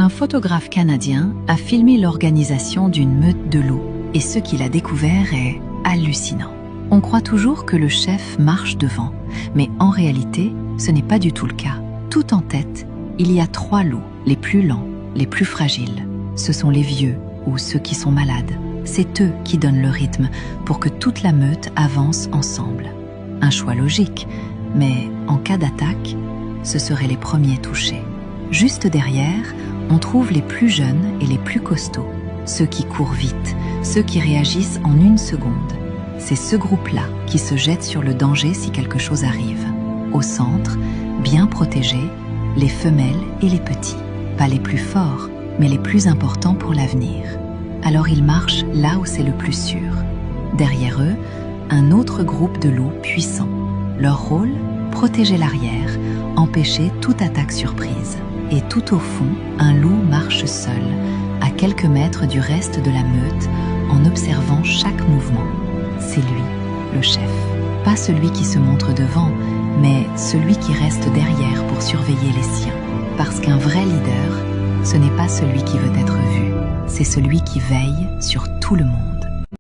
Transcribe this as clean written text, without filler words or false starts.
Un photographe canadien a filmé l'organisation d'une meute de loups et ce qu'il a découvert est hallucinant. On croit toujours que le chef marche devant, mais en réalité, ce n'est pas du tout le cas. Tout en tête, il y a 3 loups, les plus lents, les plus fragiles. Ce sont les vieux ou ceux qui sont malades. C'est eux qui donnent le rythme pour que toute la meute avance ensemble. Un choix logique, mais en cas d'attaque, ce seraient les premiers touchés. Juste derrière, on trouve les plus jeunes et les plus costauds, ceux qui courent vite, ceux qui réagissent en 1 seconde. C'est ce groupe-là qui se jette sur le danger si quelque chose arrive. Au centre, bien protégés, les femelles et les petits. Pas les plus forts, mais les plus importants pour l'avenir. Alors ils marchent là où c'est le plus sûr. Derrière eux, un autre groupe de loups puissants. Leur rôle, protéger l'arrière, empêcher toute attaque surprise. Et tout au fond, un loup marche seul, à quelques mètres du reste de la meute, en observant chaque mouvement. C'est lui, le chef. Pas celui qui se montre devant, mais celui qui reste derrière pour surveiller les siens. Parce qu'un vrai leader, ce n'est pas celui qui veut être vu, c'est celui qui veille sur tout le monde.